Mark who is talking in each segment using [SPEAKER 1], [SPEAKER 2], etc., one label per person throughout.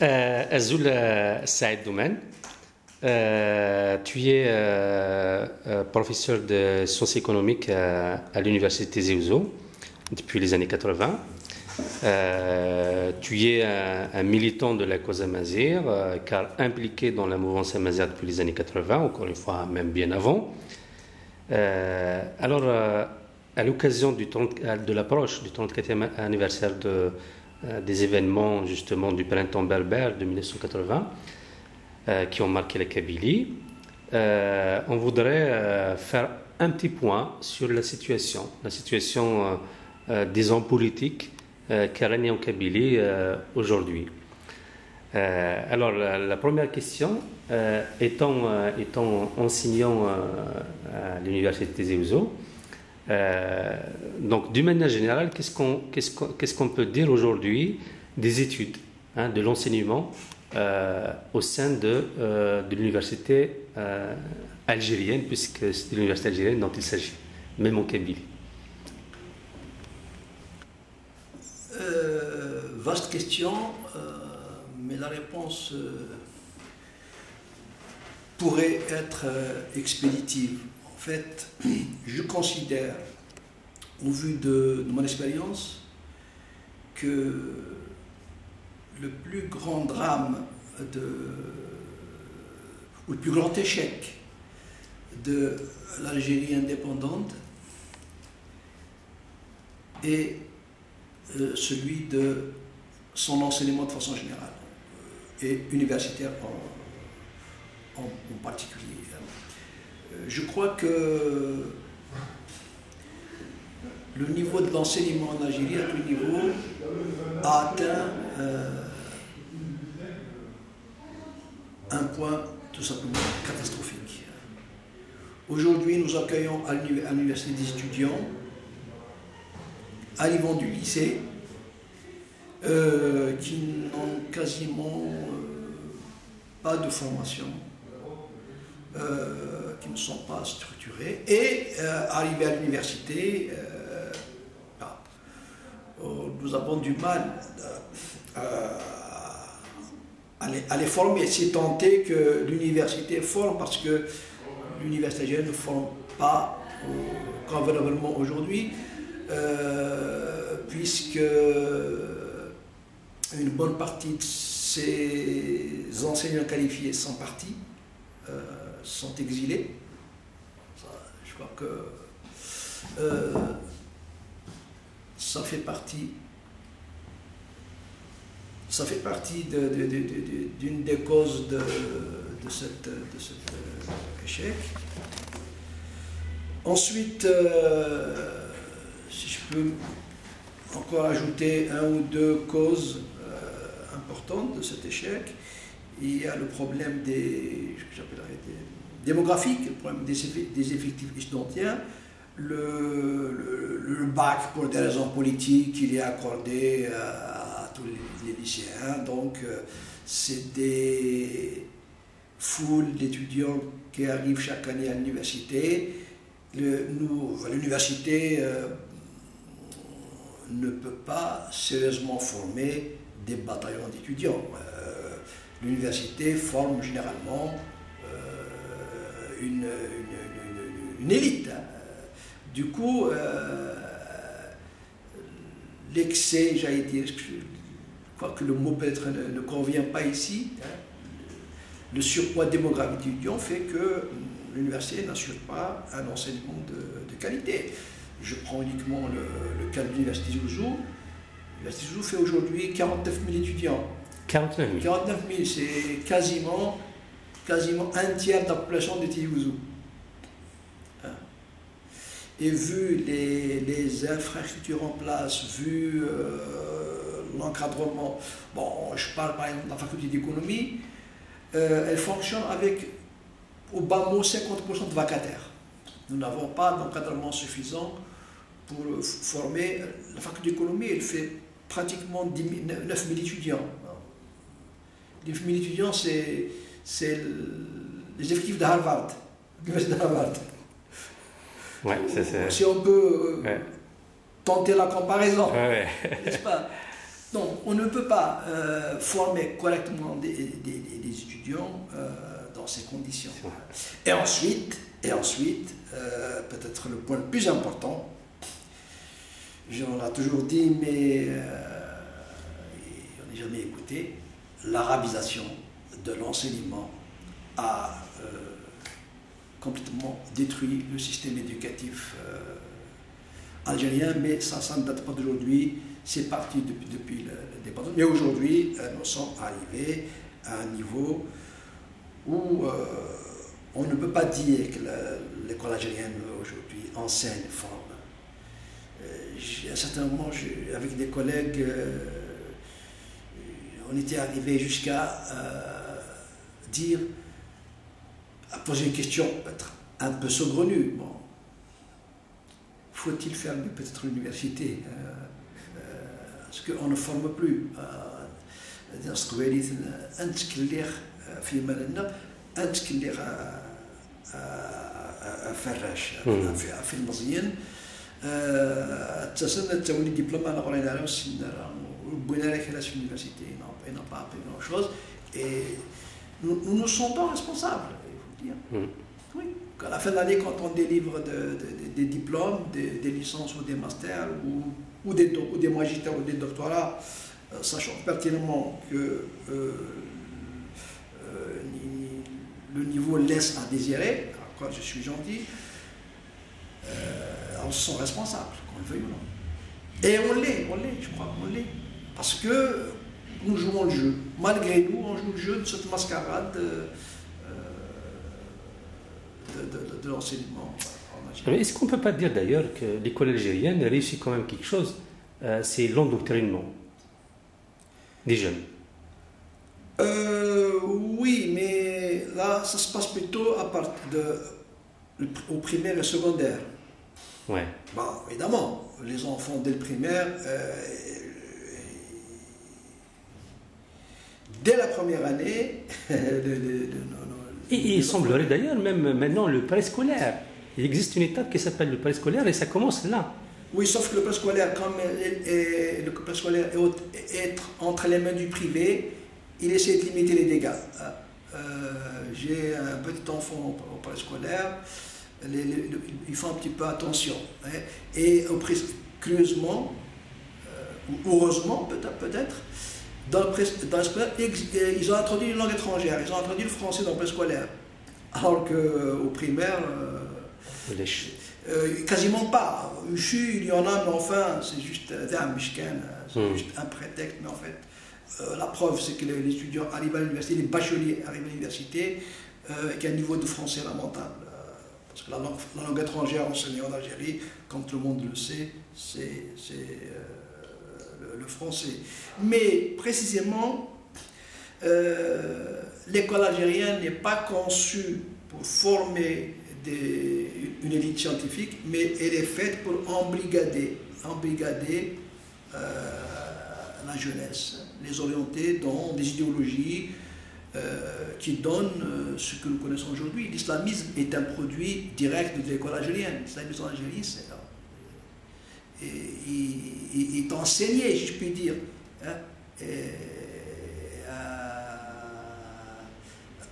[SPEAKER 1] Azul Saïd Doumen, tu es professeur de sciences économiques à l'université Zéouzo depuis les années 80. Tu es un militant de la cause amazigh, car impliqué dans la mouvance amazigh depuis les années 80, encore une fois, même bien avant. À l'occasion de l'approche du 34e anniversaire des événements justement du printemps berbère de 1980 qui ont marqué la Kabylie, on voudrait faire un petit point sur la situation des hommes politiques qui règnent en Kabylie aujourd'hui. Alors la première question, étant enseignant à l'université Zéouzo, donc d'une manière générale, qu'est-ce qu'on peut dire aujourd'hui des études, de l'enseignement au sein de l'université algérienne, puisque c'est de l'université algérienne dont il s'agit, même en Kabylie.
[SPEAKER 2] Vaste question, mais la réponse pourrait être expéditive. En fait, je considère, au vu de mon expérience, que le plus grand drame ou le plus grand échec de l'Algérie indépendante est celui de son enseignement de façon générale et universitaire en particulier. Je crois que le niveau de l'enseignement en Algérie, à tout niveau, a atteint un point tout simplement catastrophique. Aujourd'hui, nous accueillons à l'université des étudiants arrivant du lycée qui n'ont quasiment pas de formation, qui ne sont pas structurés, et arrivés à l'université, nous avons du mal à les former, si tant est que l'université forme, parce que l'université ne forme pas convenablement aujourd'hui, puisque une bonne partie de ces enseignants qualifiés sont partis, sont exilés. Je crois que ça fait partie d'une des causes de cet échec. Ensuite, si je peux encore ajouter un ou deux causes importantes de cet échec, il y a le problème démographique, le problème des effectifs étudiants, le bac pour des raisons politiques il est accordé à tous les lycéens, donc c'est des foules d'étudiants qui arrivent chaque année à l'université. L'université ne peut pas sérieusement former des bataillons d'étudiants. L'université forme généralement une élite. Du coup, l'excès, j'allais dire, je crois que le mot peut-être ne convient pas ici, le surpoids démographique d'étudiants fait que l'université n'assure pas un enseignement de qualité. Je prends uniquement le cas de l'université Zéouzo. L'université Zéouzo fait aujourd'hui 49 000 étudiants.
[SPEAKER 1] 49 000.
[SPEAKER 2] 49 000, c'est quasiment un tiers de la population de Zéouzo. Et vu les infrastructures en place, vu l'encadrement, bon, je parle par exemple de la faculté d'économie, elle fonctionne avec au bas mot 50% de vacataires. Nous n'avons pas d'encadrement suffisant pour former. La faculté d'économie, elle fait pratiquement 9 000 étudiants. 9 000 étudiants, c'est les effectifs de Harvard, l'université de Harvard.
[SPEAKER 1] Ouais,
[SPEAKER 2] si on peut tenter la comparaison, n'est-ce pas? Donc, on ne peut pas former correctement des étudiants dans ces conditions. Et ensuite, peut-être le point le plus important, on l'a toujours dit, mais on n'est jamais écouté, l'arabisation de l'enseignement a complètement détruit le système éducatif algérien, mais ça ne date pas d'aujourd'hui, c'est parti depuis l'indépendance. Mais aujourd'hui, nous sommes arrivés à un niveau où on ne peut pas dire que l'école algérienne aujourd'hui enseigne, forme. À un certain moment, avec des collègues, on était arrivé jusqu'à dire, à poser une question peut-être un peu saugrenue. Bon, faut-il faire peut-être l'université parce qu'on ne forme plus. في المزيان اتصلنا تولي دبلوم على غير على السنه وبنا لك à l'université il n'a pas appris grand chose et nous nous sentons responsables, il faut dire. Oui, à la fin de l'année, quand on délivre des diplômes, des licences ou des masters ou des magistères ou des doctorats, sachant pertinemment que le niveau laisse à désirer, à quoi je suis gentil, on se sent responsable, qu'on le veuille ou non. Et on l'est, je crois qu'on l'est. Parce que nous jouons le jeu. Malgré nous, on joue le jeu de cette mascarade de l'enseignement.
[SPEAKER 1] Est-ce qu'on ne peut pas dire d'ailleurs que l'école algérienne réussit quand même quelque chose, c'est l'endoctrinement des jeunes?
[SPEAKER 2] Oui, mais là, ça se passe plutôt à partir au primaire et secondaire.
[SPEAKER 1] Ouais.
[SPEAKER 2] Bon, évidemment, les enfants dès le primaire, dès la première année,
[SPEAKER 1] il semblerait d'ailleurs, même maintenant, le préscolaire. Il existe une étape qui s'appelle le préscolaire et ça commence là.
[SPEAKER 2] Oui, sauf que le préscolaire, comme le préscolaire est entre les mains du privé, il essaie de limiter les dégâts. J'ai un petit enfant au préscolaire, ils font un petit peu attention. Hein, et curieusement, ou heureusement peut-être, dans le préscolaire, ils ont introduit une langue étrangère, ils ont introduit le français dans le préscolaire. Alors qu'au primaire, quasiment pas. Il y en a, mais enfin, c'est juste un prétexte. Mais en fait, la preuve, c'est que les étudiants arrivent à l'université, les bacheliers arrivent à l'université avec un niveau de français lamentable. Parce que la langue étrangère enseignée en Algérie, comme tout le monde le sait, c'est le français. Mais précisément, l'école algérienne n'est pas conçue pour former une élite scientifique, mais elle est faite pour embrigader la jeunesse, les orienter dans des idéologies qui donnent ce que nous connaissons aujourd'hui. L'islamisme est un produit direct de l'école algérienne. L'islamisme en Algérie, il est enseigné, si je puis dire, hein,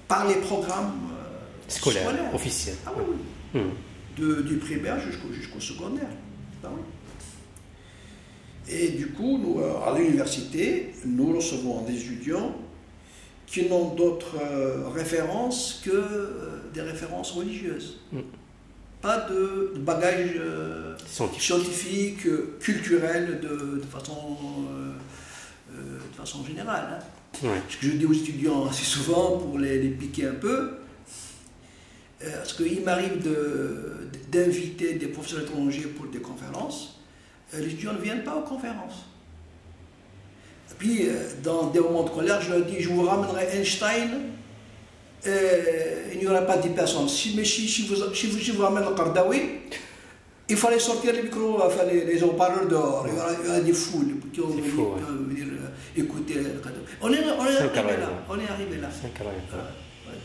[SPEAKER 2] par les programmes scolaires
[SPEAKER 1] officiels.
[SPEAKER 2] Ah oui. Du primaire jusqu'au secondaire. Ah oui. Et du coup, nous, à l'université, nous recevons des étudiants qui n'ont d'autres références que des références religieuses. Pas de bagage scientifique, culturel de façon générale. Hein.
[SPEAKER 1] Ouais.
[SPEAKER 2] Ce que je dis aux étudiants assez souvent pour les piquer un peu, parce qu'il m'arrive d'inviter des professeurs étrangers pour des conférences, les étudiants ne viennent pas aux conférences. Et puis, dans des moments de colère, je leur dis, je vous ramènerai Einstein, il n'y aura pas 10 personnes. Si je vous ramène le Qardawi, il fallait sortir les micros, enfin, les haut-parleurs dehors. Il y aura des foules qui vont venir écouter le Qardawi. On est arrivé là.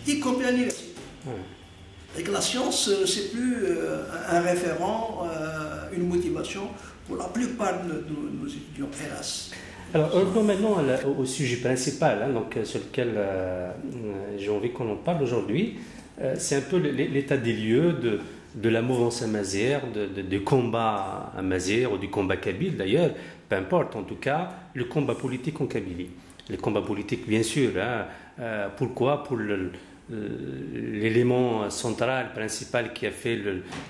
[SPEAKER 2] Y compris à l'université. Et que la science, c'est plus un référent, une motivation pour la plupart de nos étudiants, hélas.
[SPEAKER 1] Alors, revenons maintenant au sujet principal, hein, donc, sur lequel j'ai envie qu'on en parle aujourd'hui. C'est un peu l'état des lieux de la mouvance amazighe, de combat amazigh ou du combat kabyle d'ailleurs, peu importe, en tout cas, le combat politique en Kabylie. Le combat politique, bien sûr. Hein, pourquoi? Pour l'élément central, principal qui a fait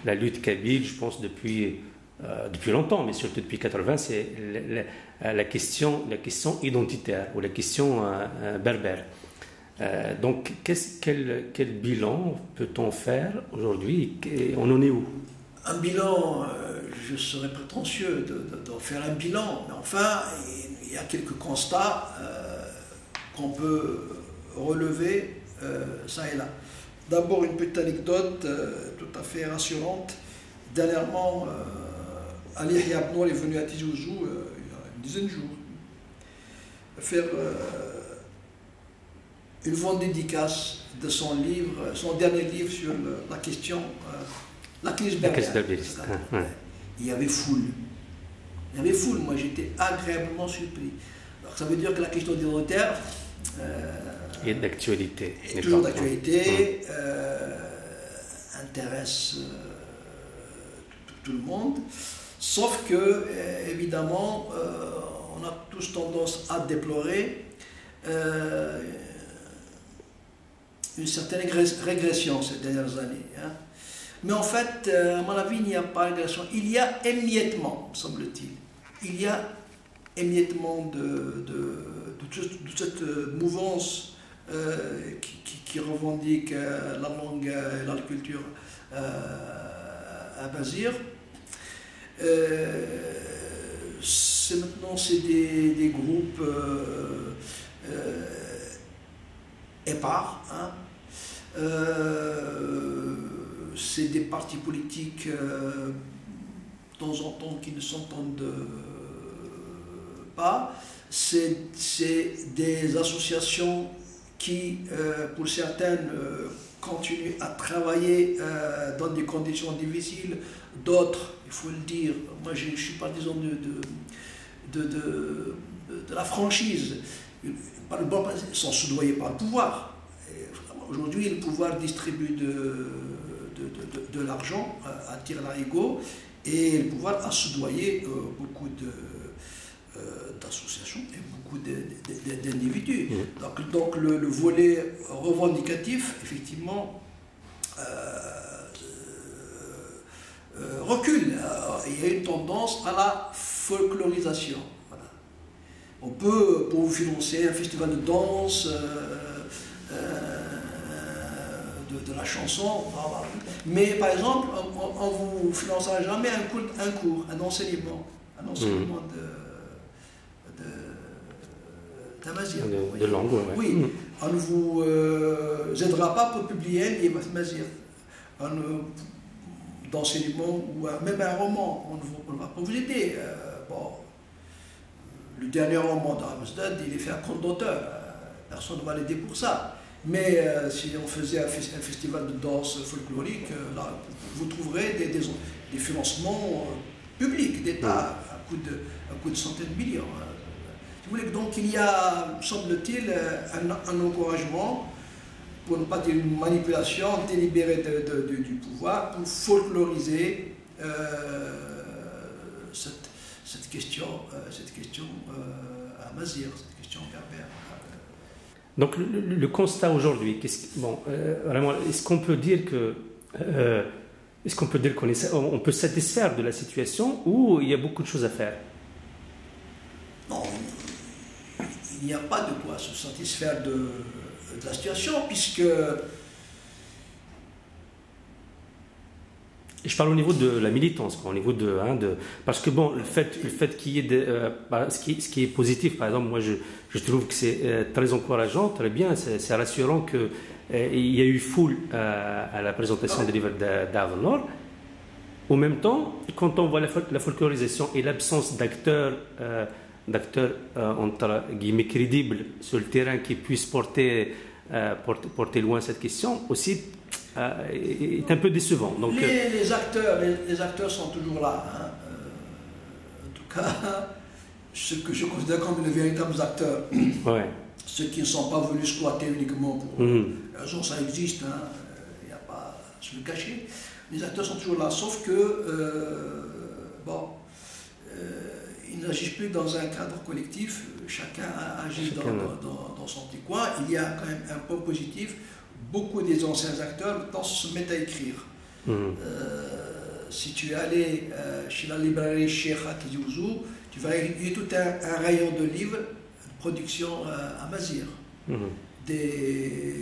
[SPEAKER 1] la lutte kabyle, je pense, depuis longtemps, mais surtout depuis 80, c'est la question identitaire ou la question berbère. Donc, quel bilan peut-on faire aujourd'hui et on en est où?
[SPEAKER 2] Un bilan, je serais prétentieux d'en faire un bilan, mais enfin, il y a quelques constats qu'on peut relever ça et là. D'abord, une petite anecdote tout à fait rassurante. Dernièrement, Ali Yahya Abnour est venu à Tizi Ouzou il y a une dizaine de jours faire une vente dédicace de son livre, son dernier livre sur la question, la crise berbère.
[SPEAKER 1] Ouais.
[SPEAKER 2] Il y avait foule. Il y avait foule, moi j'étais agréablement surpris. Alors ça veut dire que la question identitaire
[SPEAKER 1] est d'actualité.
[SPEAKER 2] Est toujours d'actualité, intéresse tout le monde. Sauf que, évidemment, on a tous tendance à déplorer une certaine régression ces dernières années. Hein. Mais en fait, à mon avis, il n'y a pas régression. Il y a émiettement, semble-t-il. Il y a émiettement de toute cette mouvance qui revendique la langue et la culture amazigh. Maintenant, c'est des groupes épars. Hein. C'est des partis politiques de temps en temps qui ne s'entendent pas. C'est des associations qui, pour certaines, continuent à travailler dans des conditions difficiles. D'autres, il faut le dire, moi je suis partisan de la franchise. Ils sont soudoyés par le pouvoir. Aujourd'hui, le pouvoir distribue de l'argent, attire l'arigot, et le pouvoir a soudoyé beaucoup d'associations et beaucoup d'individus. Donc le volet revendicatif, effectivement, recule. Il y a une tendance à la folklorisation. Voilà. On peut, pour vous financer un festival de danse, de la chanson, mais par exemple, on ne vous financera jamais un cours, un enseignement d'amazigh.
[SPEAKER 1] De langue, ouais.
[SPEAKER 2] Oui, on ne vous aidera pas pour publier un livre amazigh, d'enseignement ou même un roman, on ne va pas vous aider. Le dernier roman d'Amsterdam, il est fait à compte d'auteur, personne ne va l'aider pour ça. Mais si on faisait un festival de danse folklorique, là, vous trouverez des financements publics d'État à coup de centaines de millions. Si vous voulez, donc il y a, semble-t-il, un encouragement, pour ne pas dire une manipulation délibérée du pouvoir, pour folkloriser cette question amazigh, cette question berbère.
[SPEAKER 1] Donc le constat aujourd'hui, vraiment, est-ce qu'on peut dire qu'on peut satisfaire de la situation ou il y a beaucoup de choses à faire?
[SPEAKER 2] Non, il n'y a pas de quoi se satisfaire de la situation, puisque...
[SPEAKER 1] Je parle au niveau de la militance, au niveau parce que bon, le fait qu'il y ait ce qui est positif, par exemple, moi je trouve que c'est très encourageant, très bien, c'est rassurant qu'il y a eu foule à la présentation des livres d'Avenor. En même temps, quand on voit la folklorisation et l'absence d'acteurs entre guillemets crédibles sur le terrain qui puissent porter loin cette question aussi, est un peu décevant. Donc,
[SPEAKER 2] les acteurs sont toujours là. Hein. En tout cas, ce que je considère comme les véritables acteurs.
[SPEAKER 1] Ouais.
[SPEAKER 2] Ceux qui ne sont pas venus squatter uniquement pour raison, ça existe, hein, il n'y a pas à se le cacher. Les acteurs sont toujours là, sauf que, bon, ils n'agissent plus dans un cadre collectif, chacun agit dans son petit coin. Il y a quand même un point positif, beaucoup des anciens acteurs maintenant se mettent à écrire. Si tu es allé chez la librairie Cheikh Tizi Ouzou, tu vas y tout un rayon de livres de production amazigh. Des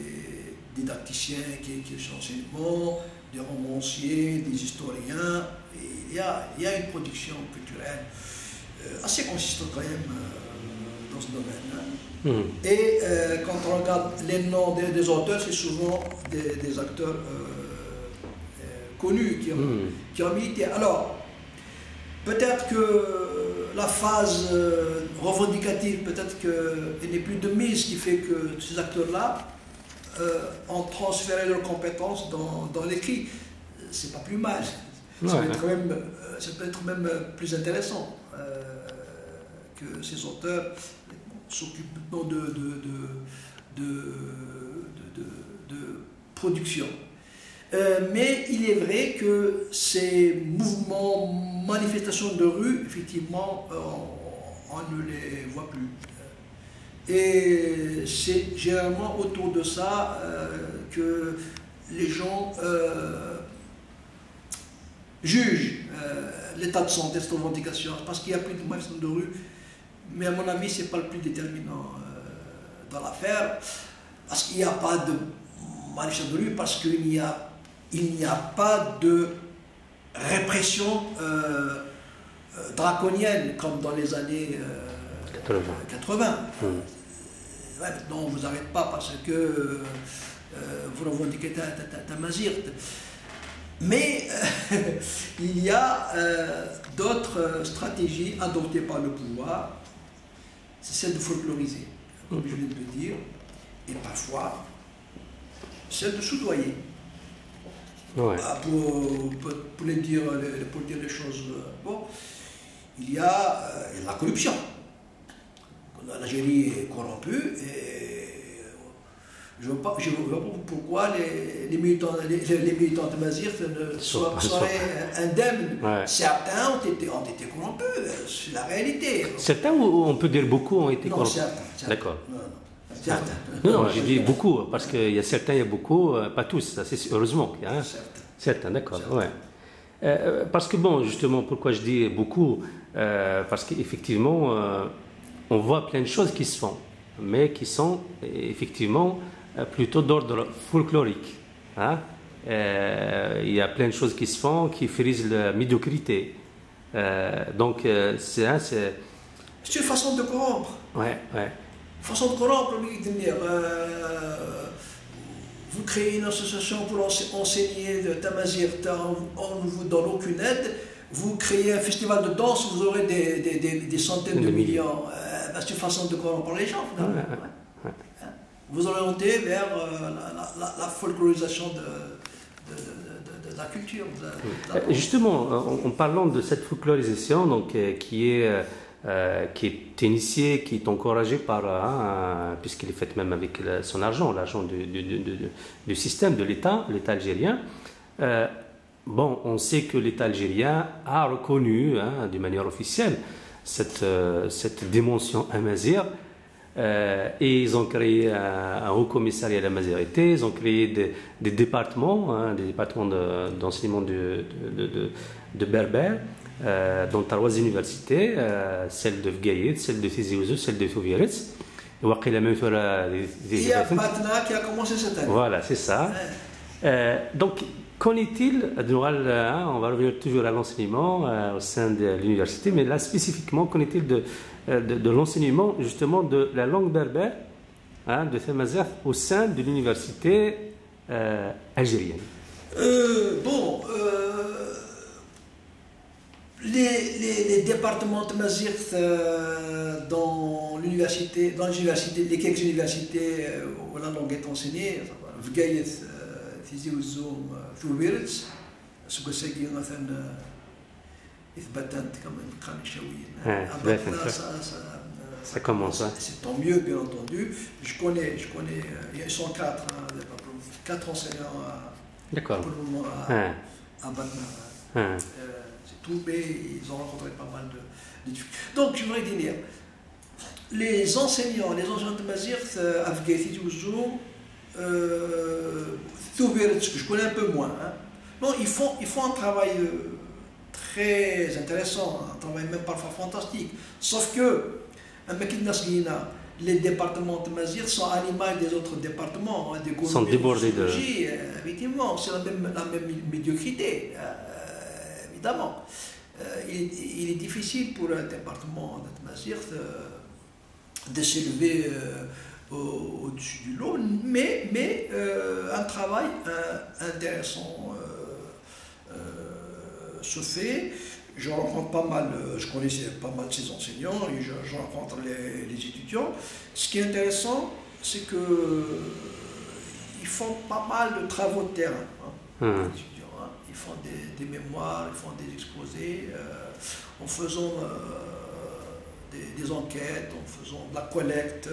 [SPEAKER 2] didacticiens qui écrivent enseignement, des romanciers, des historiens. Et il y a une production culturelle assez consistante quand même dans ce domaine. Hein. Et quand on regarde les noms des auteurs, c'est souvent des acteurs connus qui ont milité. Alors, peut-être que la phase revendicative, peut-être qu'elle n'est plus de mise, ce qui fait que ces acteurs-là ont transféré leurs compétences dans l'écrit. C'est pas plus mal. Ça peut être même plus intéressant que ces auteurs s'occupent de production. Mais il est vrai que ces mouvements, manifestations de rue, effectivement, on ne les voit plus. Et c'est généralement autour de ça que les gens jugent l'état de santé de cette revendication, parce qu'il n'y a plus de manifestations de rue. Mais à mon avis, ce n'est pas le plus déterminant dans l'affaire, parce qu'il n'y a pas de manifestation de rue, parce qu'il n'y a pas de répression draconienne comme dans les années 80. Maintenant, on ne vous arrête pas parce que vous revendiquez ta mazir. Mais il y a d'autres stratégies adoptées par le pouvoir. C'est celle de folkloriser, comme je viens de le dire, et parfois celle de soudoyer. Ouais. Pour dire les choses, bon, il y a la corruption. L'Algérie est corrompue et je ne vois pas pourquoi les militants de Mazir seraient indemnes. Ouais. Certains ont été corrompus, c'est la réalité.
[SPEAKER 1] Certains, ou on peut dire beaucoup, ont été corrompus.
[SPEAKER 2] Non, certains.
[SPEAKER 1] D'accord. Certains. Non, j'ai dit beaucoup, parce qu'il y a certains, il y a beaucoup, pas tous, ça, c'est heureusement. Hein. Certains, d'accord. Ouais. Parce que, bon, justement, pourquoi je dis beaucoup, parce qu'effectivement, on voit plein de choses qui se font, mais qui sont effectivement plutôt d'ordre folklorique. Hein. Il y a plein de choses qui se font qui frisent la médiocrité. Donc, c'est
[SPEAKER 2] une façon de corrompre.
[SPEAKER 1] Ouais.
[SPEAKER 2] Façon de corrompre, vous créez une association pour enseigner de Tamazir, on ne vous donne aucune aide, vous créez un festival de danse, vous aurez des centaines de millions. C'est une façon de corrompre les gens, finalement. Ouais. Vous orientez vers la folklorisation de la culture.
[SPEAKER 1] Justement, en parlant de cette folklorisation, donc, qui est initiée, qui est encouragée par, puisqu'il est fait même avec son argent, l'argent du système, de l'État algérien. Bon, on sait que l'État algérien a reconnu, de manière officielle, cette dimension amazigh, et ils ont créé un haut commissariat à la mazérité, ils ont créé des départements, d'enseignement de berbère, dans 3 universités, celle de Fgaïd, celle de Tizi Ouzou, celle de Touviritz.
[SPEAKER 2] Il y a Patna qui a commencé cette année.
[SPEAKER 1] Voilà, c'est ça. Donc, qu'en est-il, on va revenir toujours à l'enseignement au sein de l'université, mais là spécifiquement, qu'en est-il de l'enseignement justement de la langue berbère, de Tamazight, au sein de l'université algérienne?
[SPEAKER 2] Les départements de Tamazight dans les quelques universités où la langue est enseignée, Fgaïd, Tizi Ouzou, Touviritz, Sougassegui, مثلا إثباتات كمان كانشاويين.
[SPEAKER 1] Ça commence.
[SPEAKER 2] C'est tant mieux, bien entendu. Je connais, ils sont quatre enseignants pour le moment à Batna. C'est tout, mais ils ont rencontré pas mal de difficultés. Donc, je voudrais dire, les enseignants de Mazirt, Afghati Touzou, je connais un peu moins. Non, ils font un travail très intéressant, un travail même parfois fantastique. Sauf que, les départements de Mazir sont à l'image des autres départements, des
[SPEAKER 1] sont débordés de...
[SPEAKER 2] Effectivement, c'est la même médiocrité, évidemment. Il est difficile pour un département de Mazir de s'élever au-dessus du lot, mais un travail intéressant se fait. Je rencontre pas mal, je connaissais pas mal de ces enseignants et je rencontre les étudiants. Ce qui est intéressant, c'est qu'ils font pas mal de travaux de terrain. Les étudiants, ils font des mémoires, ils font des exposés, en faisant des enquêtes, en faisant de la collecte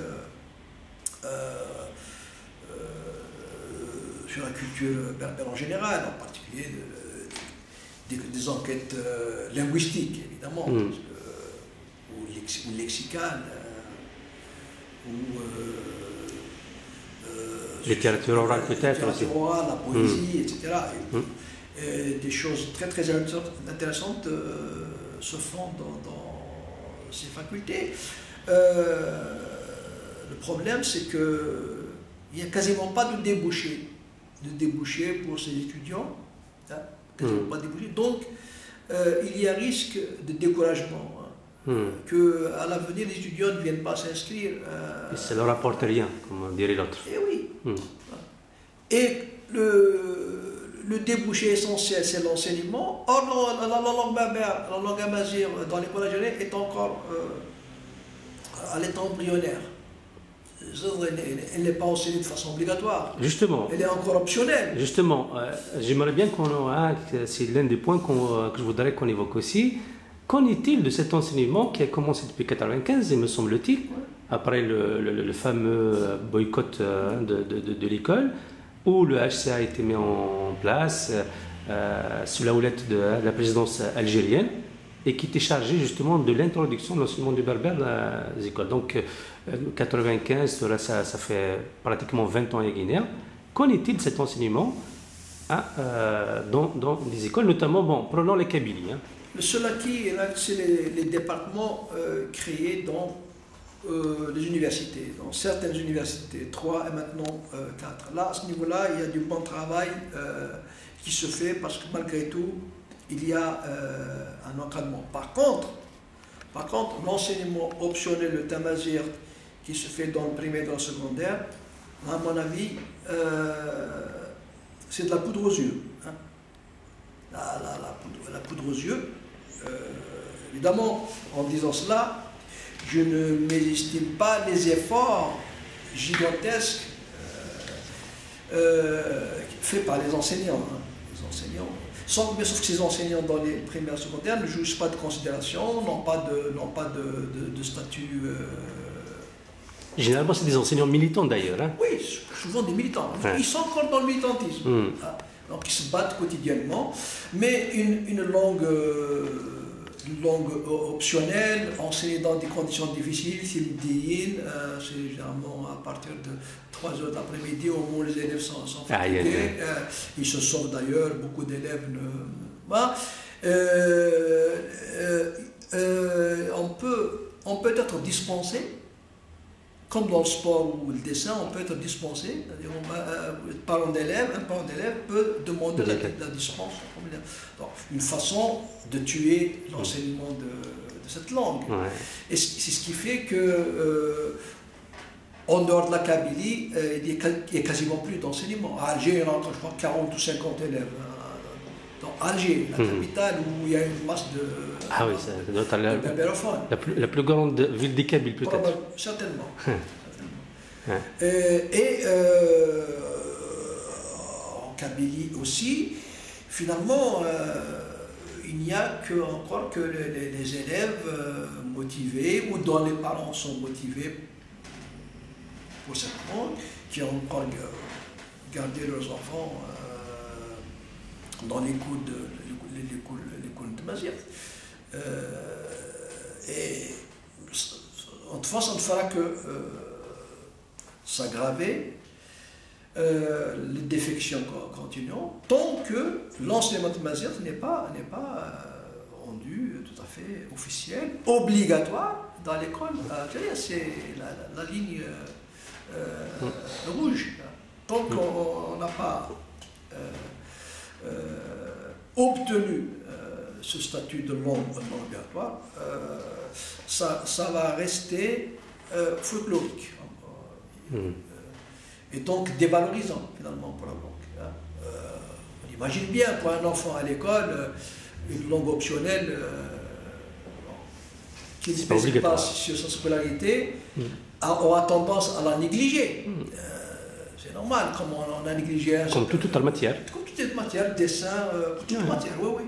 [SPEAKER 2] sur la culture berbère en général, en particulier des enquêtes linguistiques, évidemment, ou lexicales, ou
[SPEAKER 1] littérature orale peut-être aussi.
[SPEAKER 2] La poésie, etc. Et des choses très très intéressantes se font dans ces facultés. Le problème, c'est qu'il n'y a quasiment pas de débouché pour ces étudiants. Pas débouché. Donc, il y a risque de découragement. Qu'à l'avenir, les étudiants ne viennent pas s'inscrire.
[SPEAKER 1] Et ça ne leur apporte rien, comme dirait l'autre.
[SPEAKER 2] Et oui. Et le débouché essentiel, c'est l'enseignement. Or, la langue berbère, la langue amazigh dans l'école algérienne est encore à l'état embryonnaire. Elle n'est pas enseignée de façon obligatoire.
[SPEAKER 1] Justement.
[SPEAKER 2] Elle est encore optionnelle.
[SPEAKER 1] Justement, j'aimerais bien c'est l'un des points que je voudrais qu'on évoque aussi. Qu'en est-il de cet enseignement qui a commencé depuis 1995, me semble-t-il, après le fameux boycott de l'école, où le HCA a été mis en place sous la houlette de la présidence algérienne, et qui était chargé justement de l'introduction de l'enseignement du berbère dans les écoles. Donc, 95, ça fait pratiquement 20 ans à Guinée. Qu'en est-il de cet enseignement dans les écoles, notamment, prenons les Kabylie.
[SPEAKER 2] Le seul acquis, c'est les départements créés dans les universités, dans certaines universités, 3 et maintenant 4. Là, à ce niveau-là, il y a du bon travail qui se fait parce que malgré tout, il y a un encadrement. Par contre, l'enseignement optionnel, le tamazigh, qui se fait dans le primaire et dans le secondaire, à mon avis, c'est de la poudre aux yeux. La poudre aux yeux. Évidemment, en disant cela, je ne mésestime pas les efforts gigantesques faits par les enseignants. Sauf que ces enseignants dans les primaires et secondaires ne jouissent pas de considération, n'ont pas de statut.
[SPEAKER 1] Généralement, c'est des enseignants militants d'ailleurs.
[SPEAKER 2] Oui, souvent des militants. Ils sont encore dans le militantisme. Donc ils se battent quotidiennement. Mais une langue optionnelle, enseignée dans des conditions difficiles, c'est généralement à partir de 3 heures de l'après-midi, au moment où les élèves sont fatigués. Ils se sauvent d'ailleurs, beaucoup d'élèves on peut être dispensé, comme dans le sport ou le dessin, on peut être dispensé. Un parent d'élève peut demander la dispense. Donc, une façon de tuer l'enseignement de cette langue. Et c'est ce qui fait que, en dehors de la Kabylie, il n'y a quasiment plus d'enseignement. À Alger, il y en a encore, je crois, 40 ou 50 élèves. Dans Alger, la capitale, où il y a une masse de berbérophones.
[SPEAKER 1] La plus grande ville des Kabyles, peut-être.
[SPEAKER 2] Certainement. En Kabylie aussi, finalement, il n'y a encore que les élèves motivés ou dont les parents sont motivés pour cette langue, qui ont encore gardé leurs enfants dans l'école de Mazir. Et en tout cas, ça ne fera que s'aggraver. Les défections continuent tant que l'enseignement de Mazir n'est pas rendu tout à fait officiel, obligatoire dans l'école. C'est la ligne rouge. Tant qu'on n'a pas obtenu ce statut de langue obligatoire, ça va rester folklorique. Et donc dévalorisant finalement pour la langue. On imagine bien pour un enfant à l'école, une langue optionnelle qui ne spécifie pas sur sa scolarité aura tendance à la négliger. C'est normal, comme on a négligé
[SPEAKER 1] comme toute autre matière.
[SPEAKER 2] Comme toute autre matière, dessin, toute matière, oui.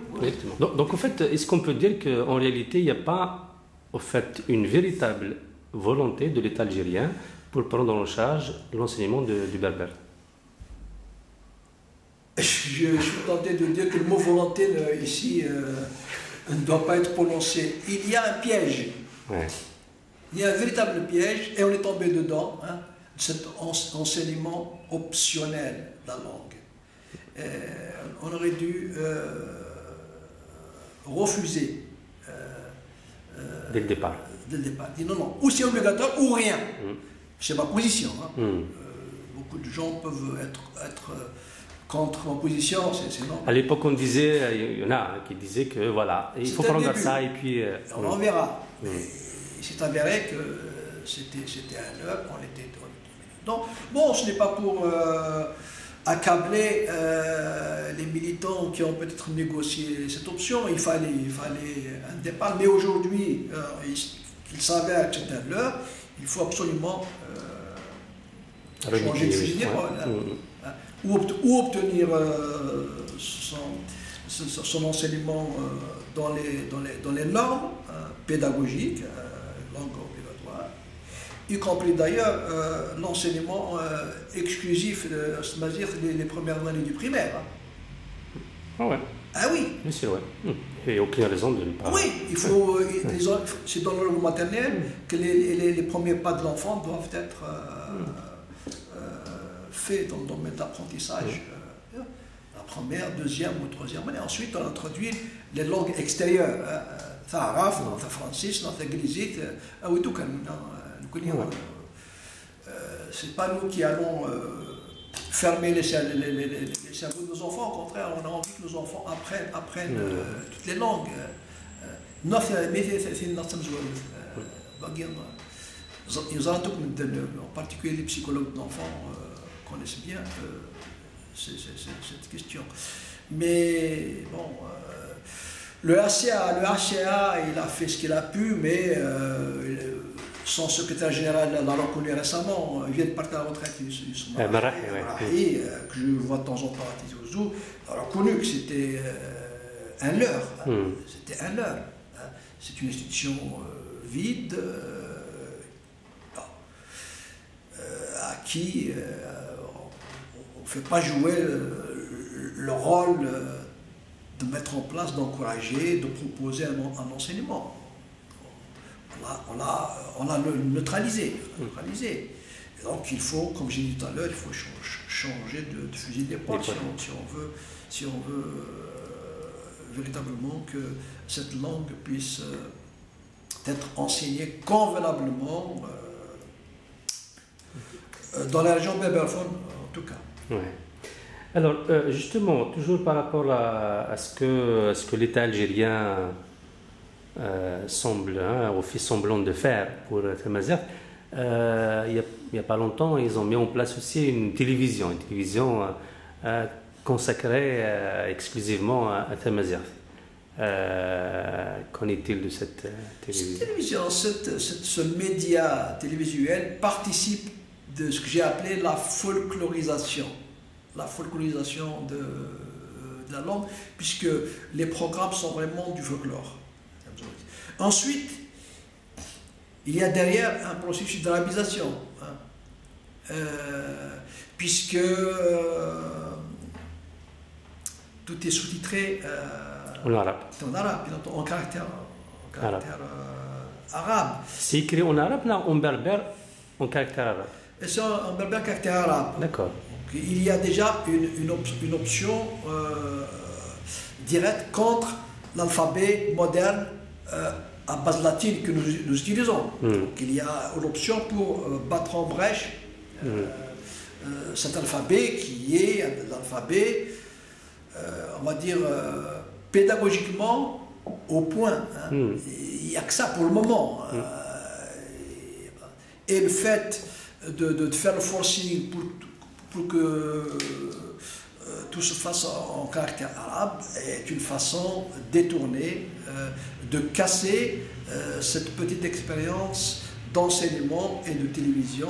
[SPEAKER 1] Donc en fait, est-ce qu'on peut dire qu'en réalité, il n'y a pas en fait, une véritable volonté de l'État algérien pour prendre en charge l'enseignement du berbère?
[SPEAKER 2] Je suis tenté de dire que le mot volonté ici ne doit pas être prononcé. Il y a un piège.
[SPEAKER 1] Ouais.
[SPEAKER 2] Il y a un véritable piège et on est tombé dedans, cet enseignement optionnel de la langue. On aurait dû refuser
[SPEAKER 1] dès le départ.
[SPEAKER 2] Dit non, ou c'est obligatoire ou rien. C'est ma position. Beaucoup de gens peuvent être contre ma position, c'est normal.
[SPEAKER 1] À l'époque, on disait, il y en a qui disaient que voilà, il faut prendre ça et puis.
[SPEAKER 2] On verra. Il s'est avéré que c'était un leurre, on était dedans. Bon, ce n'est pas pour accabler les militants qui ont peut-être négocié cette option. Il fallait un départ, mais aujourd'hui, il s'avère que c'est un leurre. Il faut absolument changer de fusil d'épaule. Ou obtenir son enseignement dans les normes pédagogiques, langue obligatoire, y compris d'ailleurs l'enseignement exclusif c'est-à-dire les premières années du primaire.
[SPEAKER 1] Ah ouais.
[SPEAKER 2] Ah oui.
[SPEAKER 1] Bien sûr, ouais. Il n'y a aucune raison de ne pas.
[SPEAKER 2] Oui, il faut. C'est dans le langue maternelle que les premiers pas de l'enfant doivent être faits dans le domaine d'apprentissage. La première, deuxième ou troisième année. Ensuite, on introduit les langues extérieures. Ta'araf, français, l'anglais, c'est pas nous qui allons fermer les cerveaux de nos enfants. Au contraire, on a envie que nos enfants apprennent toutes les langues. En particulier les psychologues d'enfants connaissent bien cette question. Mais bon, le HCA, il a fait ce qu'il a pu, mais son secrétaire général l'a reconnu récemment. Il vient de partir à la retraite, que je vois de temps en temps à Tizi Ouzou, a reconnu que c'était un leurre. C'était un leurre. C'est une institution vide, à qui on ne fait pas jouer le rôle de mettre en place, d'encourager, de proposer un enseignement. On l'a neutralisé. Et donc il faut, comme j'ai dit tout à l'heure, il faut changer de fusil d'épaule si on veut véritablement que cette langue puisse être enseignée convenablement dans la région berbère-phone, en tout cas.
[SPEAKER 1] Ouais. Alors, justement, toujours par rapport à ce que l'État algérien semble, ou fait semblant de faire pour Tamazight, il n'y a pas longtemps, ils ont mis en place aussi une télévision consacrée exclusivement à Tamazight. Qu'en est-il de cette télévision?
[SPEAKER 2] Ce média télévisuel participe de ce que j'ai appelé la folklorisation de la langue, puisque les programmes sont vraiment du folklore. Ensuite, il y a derrière un processus d'arabisation, hein, puisque tout est sous-titré
[SPEAKER 1] En arabe.
[SPEAKER 2] en arabe, en caractère arabe.
[SPEAKER 1] C'est écrit en arabe, là, en berbère, en caractère arabe.
[SPEAKER 2] Et c'est en berbère caractère arabe.
[SPEAKER 1] D'accord.
[SPEAKER 2] Il y a déjà une option directe contre l'alphabet moderne à base latine que nous utilisons. Donc il y a une option pour battre en brèche cet alphabet qui est l'alphabet, on va dire, pédagogiquement au point. Hein. Il n'y a que ça pour le moment. Et le fait de faire le forcing pour que tout se fasse en caractère arabe est une façon détournée de casser cette petite expérience d'enseignement et de télévision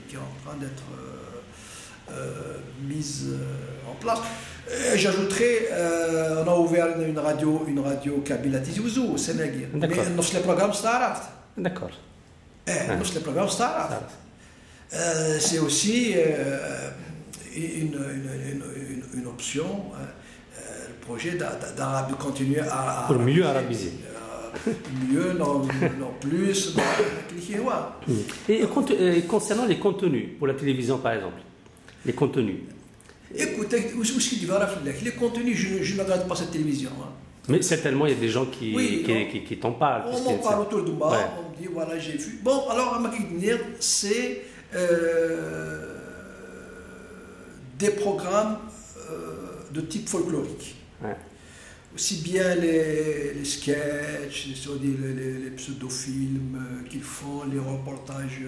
[SPEAKER 2] qui est en train d'être mise en place. J'ajouterais, on a ouvert une radio Kabila Tizi Ouzou au Sénégal. Mais les programmes start.
[SPEAKER 1] D'accord.
[SPEAKER 2] Les programmes start. C'est aussi une option, le projet d'arabe continuer à
[SPEAKER 1] pour mieux arabiser.
[SPEAKER 2] Mieux, non plus.
[SPEAKER 1] Et concernant les contenus, pour la télévision par exemple, les contenus.
[SPEAKER 2] Écoutez, les contenus, je ne regarde pas cette télévision. Hein.
[SPEAKER 1] Mais certainement, il y a des gens qui t'en parlent.
[SPEAKER 2] On m'en parle autour de moi, ouais. On me dit, voilà, j'ai vu. Bon, alors, à ma dire, c'est des programmes de type folklorique. Ouais. Aussi bien les sketchs, les pseudo-films qu'ils font, les reportages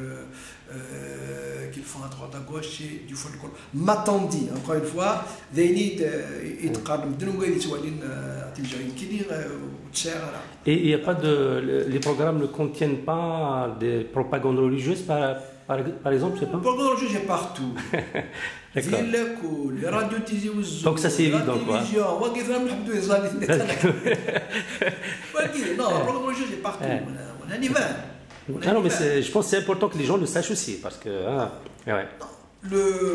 [SPEAKER 2] qu'ils font à droite à gauche, c'est du folklore. Matandi, encore une fois, they need
[SPEAKER 1] Et il n'y a pas de. Les programmes ne contiennent pas des propagandes religieuses, par exemple, je sais pas.
[SPEAKER 2] Propagande religieuse est partout. Les radios Tizi Ouzou.
[SPEAKER 1] Donc ça c'est évident quoi.
[SPEAKER 2] Non, la propagande religieuse est partout. On y va.
[SPEAKER 1] Non, mais je pense que c'est important que les gens le sachent aussi, parce que... ouais.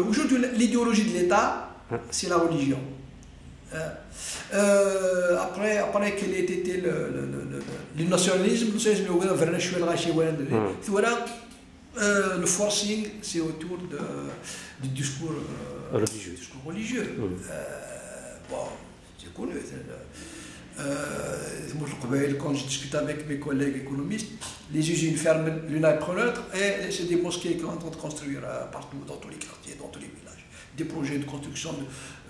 [SPEAKER 2] Aujourd'hui, l'idéologie de l'État, c'est la religion. Après quel était le nationalisme, le forcing, c'est autour du discours religieux. Bon, c'est connu. Quand je discute avec mes collègues économistes, les usines ferment l'une après l'autre et c'est des mosquées qui sont en train de construire partout, dans tous les quartiers, dans tous les villages. Des projets de construction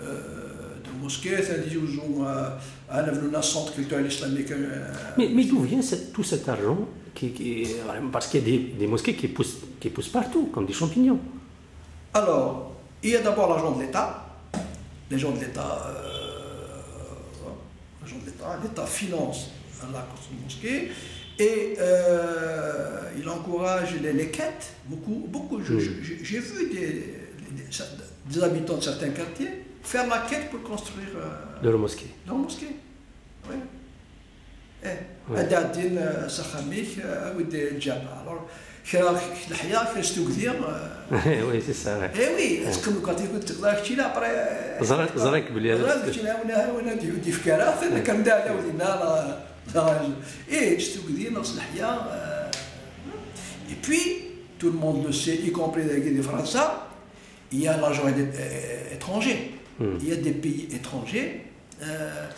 [SPEAKER 2] de mosquées, ils ont un centre culturel islamique.
[SPEAKER 1] Mais d'où vient tout cet argent parce qu'il y a des mosquées qui poussent partout, comme des champignons.
[SPEAKER 2] Alors, il y a d'abord l'argent de l'État. L'argent de l'État. L'État finance la construction de mosquées et il encourage les quêtes, beaucoup. J'ai vu des habitants de certains quartiers faire la quête pour construire
[SPEAKER 1] leur mosquée.
[SPEAKER 2] Oui. Adadin, Sakhamik, alors,
[SPEAKER 1] oui, c'est ça.
[SPEAKER 2] Eh oui, est-ce que quand tu écoutes la chila après. Et puis, tout le monde le sait, y compris les Français, il y a l'argent étranger. Il y a des pays étrangers.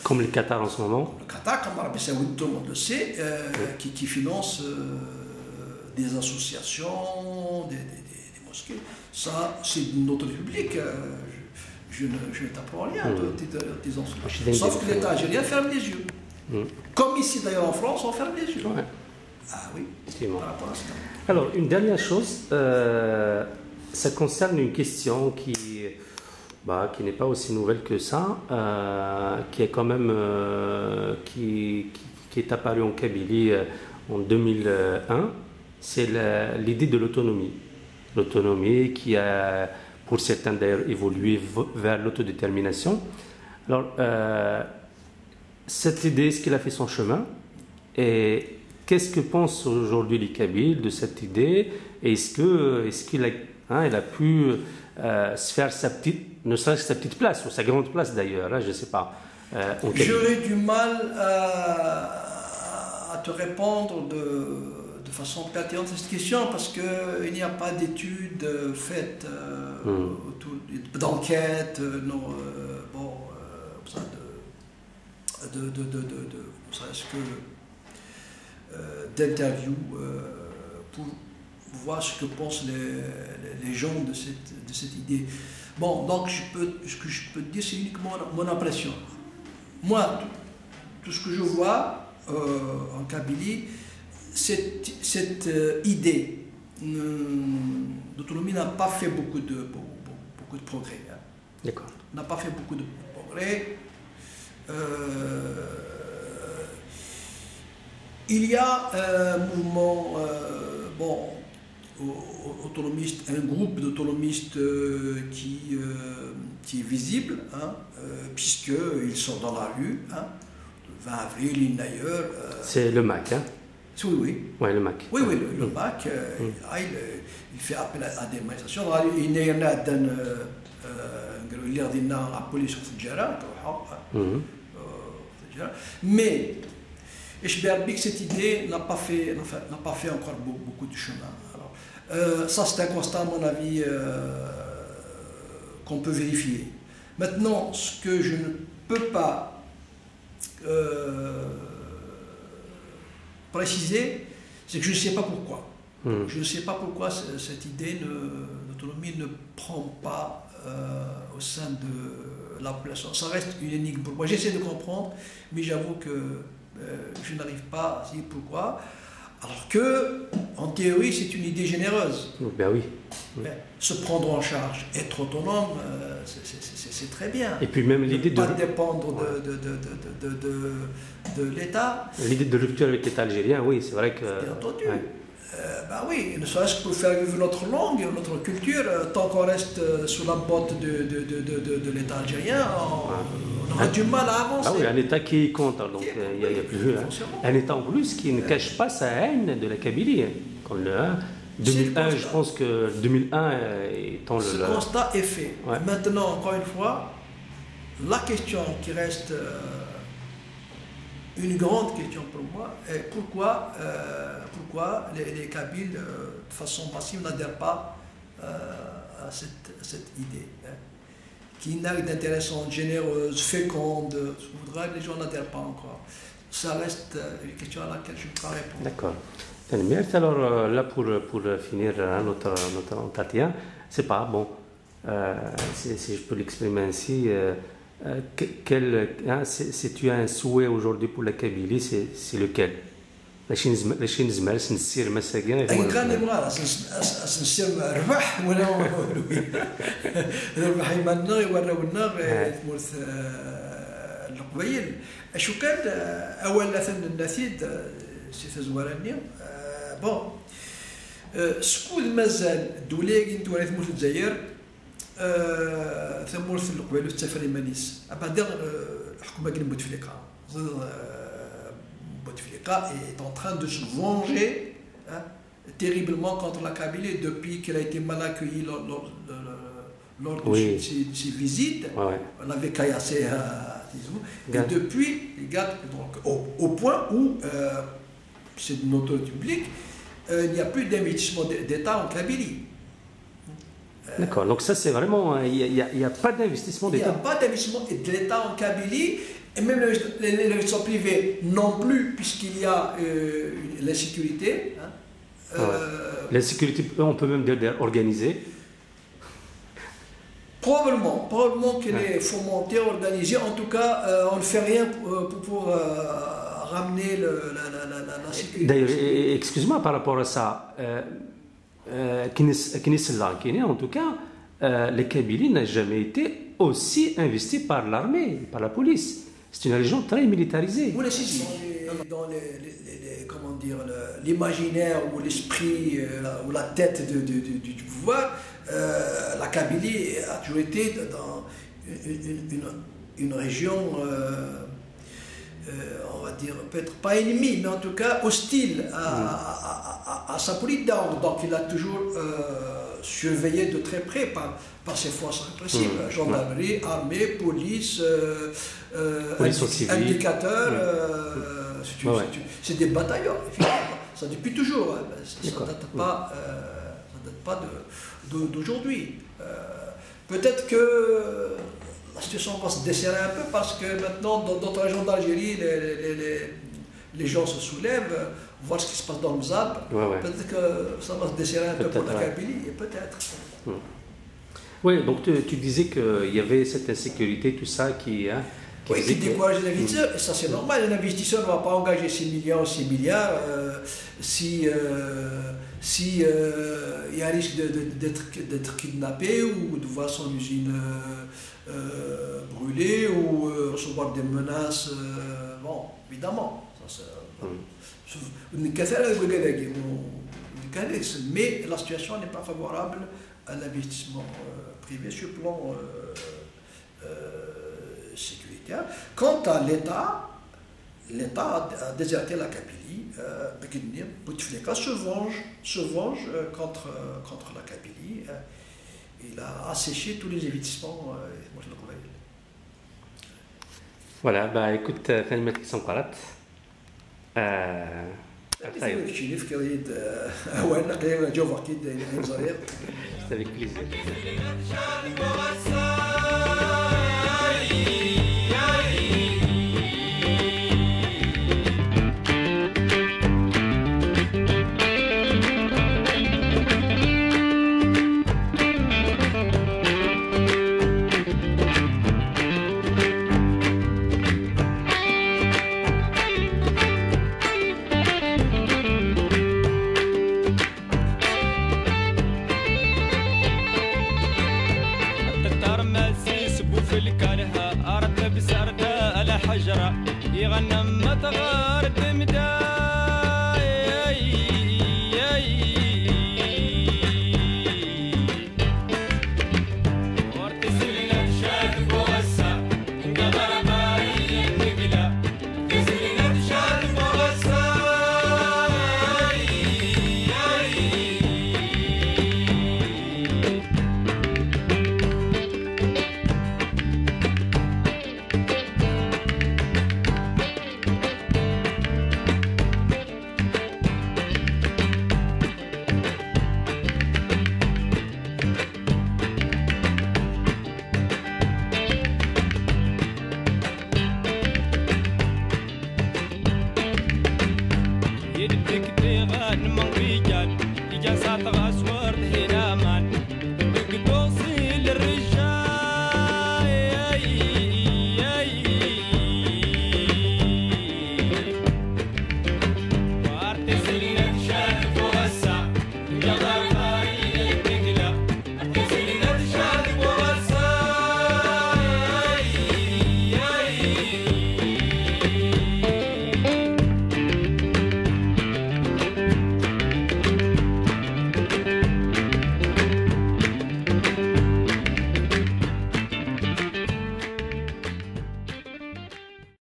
[SPEAKER 1] Comme le Qatar en ce moment.
[SPEAKER 2] Le Qatar, comme l'Arabie Saoudite, tout le monde le sait, qui finance des associations, des mosquées. Ça, c'est notre public. Je ne t'apprends rien, tes enfants. Sauf que l'État algérien ferme les yeux. Comme ici, d'ailleurs, en France, on ferme les yeux.
[SPEAKER 1] Ouais.
[SPEAKER 2] Ah oui,
[SPEAKER 1] par rapport à ça. Alors, une dernière chose, ça concerne une question qui n'est pas aussi nouvelle que ça, qui est quand même qui est apparue en Kabylie en 2001. C'est l'idée de l'autonomie. L'autonomie qui a, pour certains d'ailleurs, évolué vers l'autodétermination. Alors, cette idée, est-ce qu'il a fait son chemin? Et qu'est-ce que pensent aujourd'hui les Kabyles de cette idée? Est-ce qu'il a, hein, il a pu se faire sa petite, ne serait-ce que sa petite place, ou sa grande place d'ailleurs, hein, je ne sais pas.
[SPEAKER 2] J'aurais du mal à te répondre de façon pertinente à cette question parce qu'il n'y a pas d'études faites, d'enquêtes, d'interviews pour voir ce que pensent les gens de cette idée. Bon, donc ce que je peux te dire, c'est uniquement mon impression. Moi, tout ce que je vois en Kabylie, cette idée d'autonomie n'a pas fait beaucoup de progrès. Hein.
[SPEAKER 1] D'accord.
[SPEAKER 2] N'a pas fait beaucoup de progrès. Il y a un mouvement, autonomiste, un groupe d'autonomistes qui est visible, hein, puisqu'ils sont dans la rue, hein, le 20 avril, d'ailleurs.
[SPEAKER 1] C'est le MAC, hein?
[SPEAKER 2] Oui, oui.
[SPEAKER 1] Ouais, le MAC.
[SPEAKER 2] Oui, oui, le MAC, il fait appel à des manifestations. Il y en a la police mais je que cette idée n'a pas fait encore beaucoup de chemin. Alors, ça, c'est un constat, à mon avis, qu'on peut vérifier. Maintenant, ce que je ne peux pas préciser, c'est que je ne sais pas pourquoi. Je ne sais pas pourquoi cette idée d'autonomie ne prend pas au sein de la population. Ça reste une énigme pour moi. J'essaie de comprendre, mais j'avoue que je n'arrive pas à dire pourquoi. Alors que, en théorie, c'est une idée généreuse.
[SPEAKER 1] Ben oui.
[SPEAKER 2] Se prendre en charge, être autonome, c'est très bien.
[SPEAKER 1] Et puis même l'idée de
[SPEAKER 2] ne pas dépendre de l'État.
[SPEAKER 1] L'idée de rupture avec l'État algérien, oui, c'est vrai que.
[SPEAKER 2] Bien entendu. Ben oui, ne serait-ce que pour faire vivre notre langue, notre culture, tant qu'on reste sous la botte de l'État algérien, on aura du mal à avancer.
[SPEAKER 1] Ah oui, un État qui compte, donc il y a plus. Un État en plus qui ne cache pas sa haine de la Kabylie. Comme le 2001, je pense que 2001 étant le.
[SPEAKER 2] Ce constat est fait. Ouais. Maintenant, encore une fois, la question qui reste une grande question pour moi est pourquoi les Kabyles, de façon massive, n'adhèrent pas à cette idée, hein, qui n'a d'intéressante, généreuse, féconde. Je voudrais que les gens n'adhèrent pas encore. Ça reste une question à laquelle je ne peux pas répondre.
[SPEAKER 1] D'accord. Merci. Alors là, pour finir notre entretien, c'est pas bon, si je peux l'exprimer ainsi, si tu as un souhait aujourd'hui pour la Kabylie, c'est lequel? La Chine زمال سنسير مساكن
[SPEAKER 2] كان يبغى سنسير ربح ولا ربح يمنا يورونا تمورث القبيل شو كان اول النسيد سي زوارني بون سكود مازال الدوله انت ورا تمورث الجزائر ثمورث القبيل التفري مانيس بعد الحكومه كاين بوتفليقه Bouteflika est en train de se venger, hein, terriblement contre la Kabylie depuis qu'elle a été mal accueillie lors de ses visites. Ouais. On l'avait caillassé et depuis, donc, au point où c'est de notre public, il n'y a plus d'investissement d'État en Kabylie.
[SPEAKER 1] D'accord, donc ça c'est vraiment, il n'y a pas d'investissement d'État.
[SPEAKER 2] Il n'y a pas d'investissement de l'État en Kabylie. Et même l'investissement privé non plus, puisqu'il y a l'insécurité. Hein,
[SPEAKER 1] l'insécurité, on peut même dire organisée.
[SPEAKER 2] Probablement qu'elle est fomentée, organisée. En tout cas, on ne fait rien pour ramener la sécurité.
[SPEAKER 1] D'ailleurs, excuse-moi par rapport à ça. En tout cas, les Kabylie n'a jamais été aussi investi par l'armée, par la police. C'est une région très militarisée.
[SPEAKER 2] Oui, si. Dans l'imaginaire ou l'esprit ou la tête du pouvoir, la Kabylie a toujours été dans une région, on va dire, peut-être pas ennemie, mais en tout cas hostile à sa politique d'ordre. Donc il a toujours surveillé de très près par ses forces répressives, gendarmerie, armée, police, indicateurs. C'est des bataillons, effectivement. Ça depuis toujours. Hein. Ça ne date pas d'aujourd'hui. Peut-être que la situation va se desserrer un peu parce que maintenant, dans d'autres régions d'Algérie, les gens se soulèvent, voir ce qui se passe dans le ZAP. Peut-être que ça va se desserrer un peu pour la Kabylie, peut-être.
[SPEAKER 1] Oui, donc tu disais qu'il y avait cette insécurité, tout ça qui
[SPEAKER 2] décourage les investisseurs, et ça c'est normal. Un investisseur ne va pas engager 6 millions ou 6 milliards si il y a un risque d'être kidnappé ou de voir son usine brûlée ou recevoir des menaces. Bon, évidemment. Mais la situation n'est pas favorable à l'investissement privé sur le plan sécuritaire. Quant à l'État, l'État a déserté la Kabylie. Bouteflika se venge contre la Kabylie. Il a asséché tous les investissements.
[SPEAKER 1] Voilà, bah écoute, كلمة سنقرات.
[SPEAKER 2] C'est
[SPEAKER 1] avec plaisir.
[SPEAKER 3] يغنم متغار دمداي ورتسلنا تشاد بوسع انقدر باي النقلة تسلنا تشاد بوسع يدك تغان من رجال إجازات غسوة